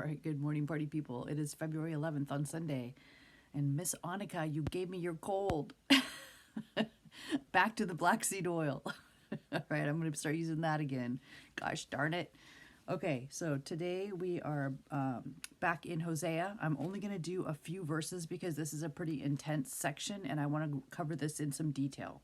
right, good morning, party people. It is February 11th on Sunday. And Miss Annika, you gave me your cold. Back to the black seed oil. All right, I'm going to start using that again. Gosh darn it. Okay, so today we are back in Hosea. I'm only going to do a few verses because this is a pretty intense section and I want to cover this in some detail.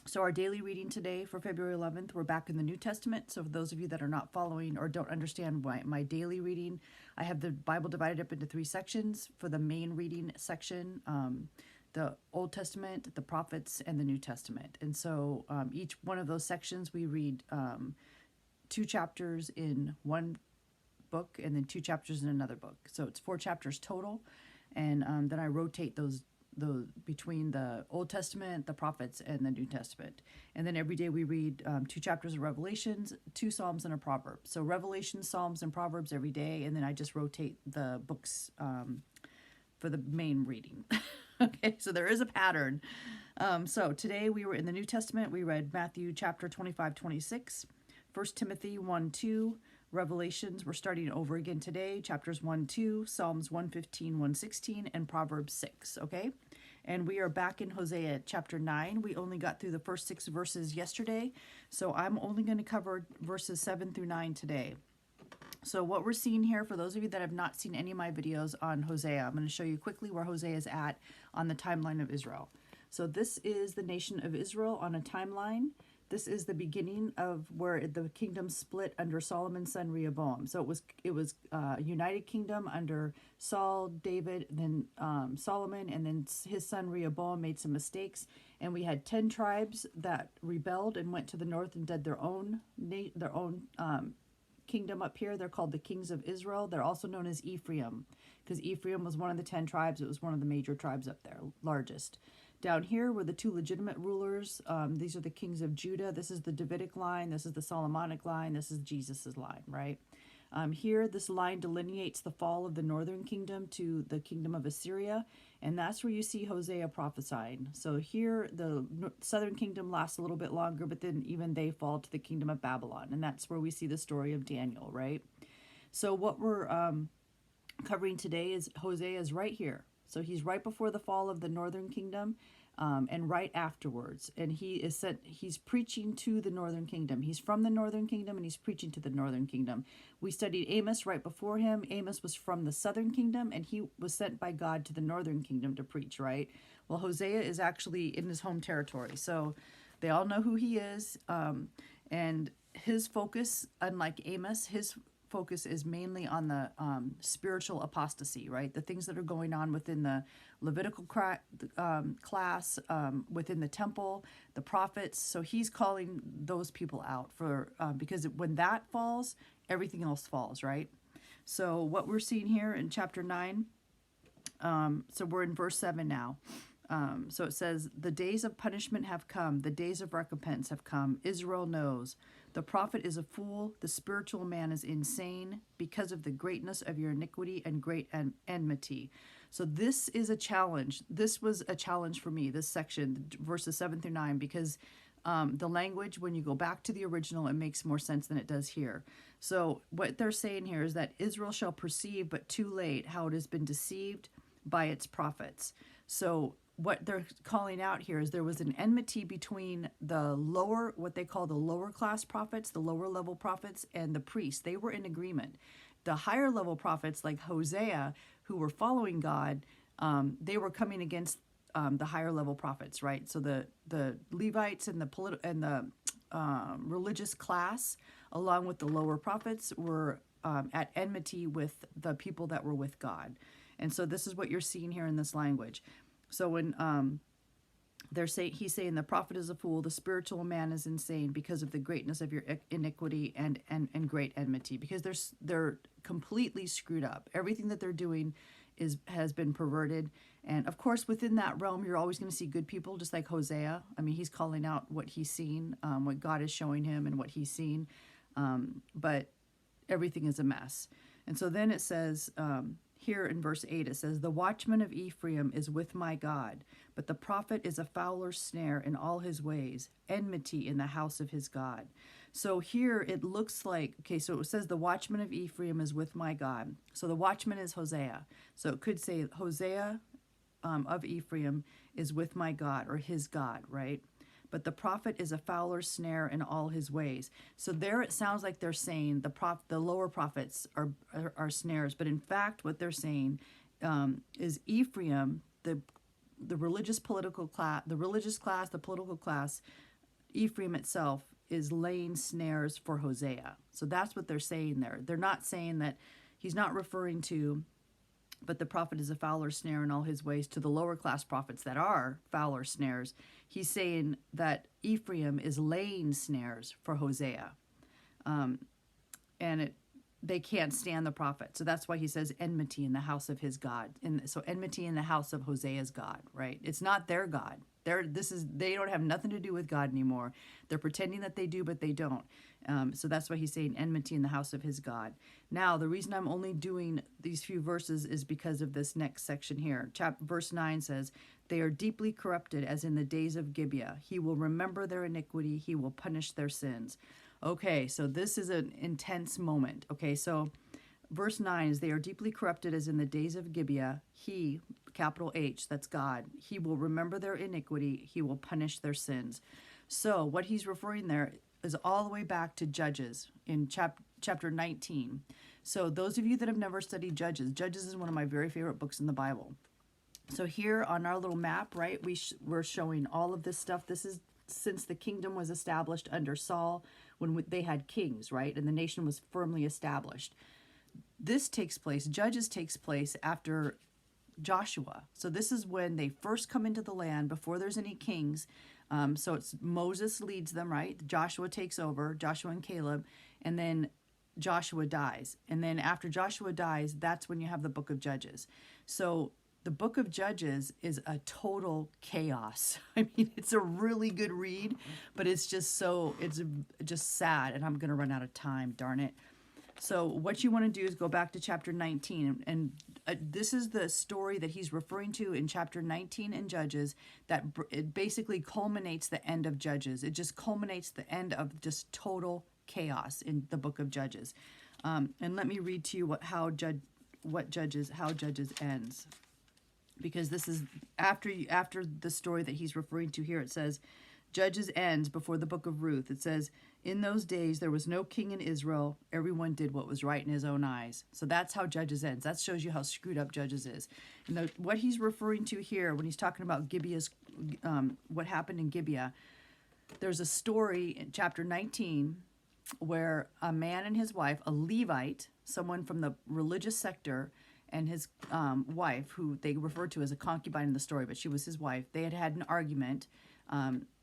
So our daily reading today for February 11th, we're back in the New Testament. So for those of you that are not following or don't understand my daily reading, I have the Bible divided up into 3 sections. For the main reading section, the Old Testament, the prophets, and the New Testament. And so each one of those sections, we read 2 chapters in one book and then 2 chapters in another book. So it's 4 chapters total. And then I rotate those between the Old Testament, the prophets, and the New Testament. And then every day we read 2 chapters of Revelations, 2 Psalms, and a Proverb. So Revelation, Psalms, and Proverbs every day, and then I just rotate the books for the main reading. Okay, so there is a pattern. So today we were in the New Testament. We read Matthew chapter 25, 26, 1 Timothy 1, 2, Revelations, we're starting over again today, chapters 1, 2, Psalms 115, 116, and Proverbs 6, okay? And we are back in Hosea chapter 9. We only got through the first 6 verses yesterday, so I'm only going to cover verses 7 through 9 today. So what we're seeing here, for those of you that have not seen any of my videos on Hosea, I'm going to show you quickly where Hosea is at on the timeline of Israel. So this is the nation of Israel on a timeline. This is the beginning of where the kingdom split under Solomon's son Rehoboam. So it was United Kingdom under Saul, David, then Solomon, and then his son Rehoboam made some mistakes. And we had 10 tribes that rebelled and went to the north and did their own kingdom up here. They're called the kings of Israel. They're also known as Ephraim because Ephraim was one of the 10 tribes. It was one of the major tribes up there, largest. Down here were the 2 legitimate rulers. These are the kings of Judah. This is the Davidic line. This is the Solomonic line. This is Jesus's line, right? Here, this line delineates the fall of the northern kingdom to the kingdom of Assyria, and that's where you see Hosea prophesying. So here, the southern kingdom lasts a little bit longer, but then even they fall to the kingdom of Babylon, and that's where we see the story of Daniel, right? So what we're covering today is Hosea is right here. So he's right before the fall of the northern kingdom and right afterwards. And he's preaching to the northern kingdom. He's from the northern kingdom and he's preaching to the northern kingdom. We studied Amos right before him. Amos was from the southern kingdom and he was sent by God to the northern kingdom to preach, right? Well, Hosea is actually in his home territory. So they all know who he is. And his focus, unlike Amos, his focus is mainly on the spiritual apostasy, right? The things that are going on within the Levitical class, within the temple, the prophets. So he's calling those people out for because when that falls, everything else falls, right? So what we're seeing here in chapter 9, so we're in verse 7 now. So it says, the days of punishment have come, the days of recompense have come. Israel knows. The prophet is a fool, the spiritual man is insane because of the greatness of your iniquity and great enmity. So this is a challenge. This was a challenge for me, this section, verses 7 through 9, because the language, when you go back to the original, it makes more sense than it does here. So what they're saying here is that Israel shall perceive, but too late, how it has been deceived by its prophets. So what they're calling out here is there was an enmity between the lower, what they call the lower class prophets, the lower level prophets, and the priests. They were in agreement. The higher level prophets like Hosea, who were following God, they were coming against the higher level prophets, right? So the Levites and the religious class, along with the lower prophets, were at enmity with the people that were with God. And so this is what you're seeing here in this language. So when he's saying the prophet is a fool, the spiritual man is insane because of the greatness of your iniquity and great enmity, because they're completely screwed up. Everything that they're doing has been perverted. And of course, within that realm, you're always going to see good people, just like Hosea. I mean, he's calling out what he's seen, what God is showing him and what he's seen. But everything is a mess. And so then it says, here in verse 8, it says, "The watchman of Ephraim is with my God, but the prophet is a fowler's snare in all his ways, enmity in the house of his God." So here it looks like, okay, so it says the watchman of Ephraim is with my God. So the watchman is Hosea. So it could say Hosea of Ephraim is with my God, or his God, right? But the prophet is a fowler's snare in all his ways. So there it sounds like they're saying the lower prophets are snares, but in fact what they're saying is Ephraim, the religious political class, the political class, Ephraim itself is laying snares for Hosea. So that's what they're saying there. They're not saying that he's not referring to, but the prophet is a fowler snare in all his ways, to the lower class prophets that are fowler snares. He's saying that Ephraim is laying snares for Hosea. And they can't stand the prophet. So that's why he says enmity in the house of his God. And so enmity in the house of Hosea's God, right? It's not their God. They don't have nothing to do with God anymore. They're pretending that they do, but they don't. So that's why he's saying enmity in the house of his God. Now, the reason I'm only doing these few verses is because of this next section here. Verse 9 says, "They are deeply corrupted as in the days of Gibeah. He will remember their iniquity. He will punish their sins." Okay, so this is an intense moment. Okay, so verse 9 is, "They are deeply corrupted as in the days of Gibeah. He," capital H, that's God, "he will remember their iniquity. He will punish their sins." So what he's referring there is all the way back to Judges in chapter 19. So those of you that have never studied Judges is one of my very favorite books in the Bible. So here on our little map, right, we're showing all of this stuff. This is since the kingdom was established under Saul, when they had kings, right, and the nation was firmly established. Judges takes place after Joshua. So this is when they first come into the land before there's any kings. So it's Moses leads them, right? Joshua takes over, Joshua and Caleb, and then Joshua dies. And then after Joshua dies, that's when you have the book of Judges. So the book of Judges is a total chaos. I mean, it's a really good read, but it's just sad, and I'm going to run out of time, darn it. So what you want to do is go back to chapter 19, and this is the story that he's referring to in chapter 19 in Judges, that it basically culminates the end of Judges. It just culminates the end of just total chaos in the book of Judges. And let me read to you how Judges ends, because this is after the story that he's referring to here. It says, Judges ends before the book of Ruth. It says, "In those days there was no king in Israel. Everyone did what was right in his own eyes." So that's how Judges ends. That shows you how screwed up Judges is. And what he's referring to here when he's talking about Gibeah's, what happened in Gibeah, there's a story in chapter 19 where a man and his wife, a Levite, someone from the religious sector, and his wife, who they referred to as a concubine in the story, but she was his wife, they had had an argument,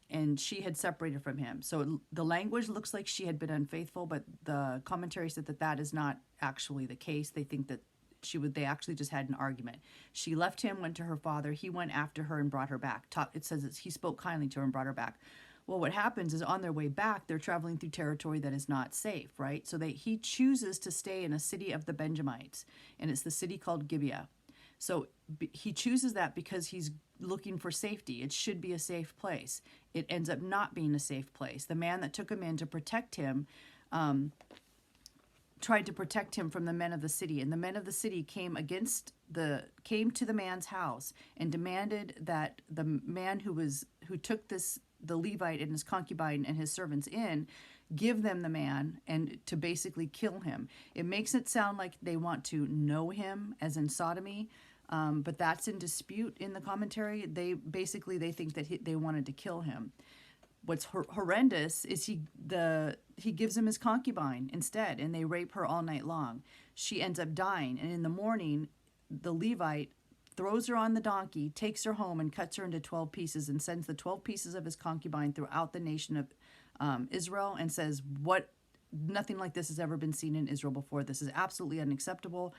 and she had separated from him. So the language looks like she had been unfaithful, but the commentary said that is not actually the case. They think that they actually just had an argument. She left him, went to her father. He went after her and brought her back. It says that he spoke kindly to her and brought her back. Well, what happens is on their way back, they're traveling through territory that is not safe, right? So he chooses to stay in a city of the Benjamites, and it's the city called Gibeah. So he chooses that because he's looking for safety. It should be a safe place. It ends up not being a safe place. The man that took him in to protect him tried to protect him from the men of the city, and the men of the city came to the man's house and demanded that the man who took the Levite and his concubine and his servants in, give them the man and to basically kill him. It makes it sound like they want to know him, as in sodomy, but that's in dispute in the commentary. They think that they wanted to kill him. What's horrendous is he gives him his concubine instead, and they rape her all night long. She ends up dying, and in the morning, the Levite throws her on the donkey, takes her home, and cuts her into 12 pieces, and sends the 12 pieces of his concubine throughout the nation of Israel, and says, nothing like this has ever been seen in Israel before. This is absolutely unacceptable.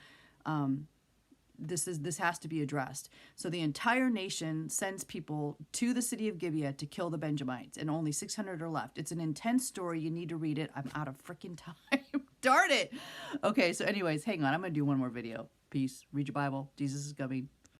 This has to be addressed. So the entire nation sends people to the city of Gibeah to kill the Benjamites, and only 600 are left. It's an intense story. You need to read it. I'm out of freaking time. Darn it. Okay, so anyways, hang on. I'm going to do one more video. Peace. Read your Bible. Jesus is coming.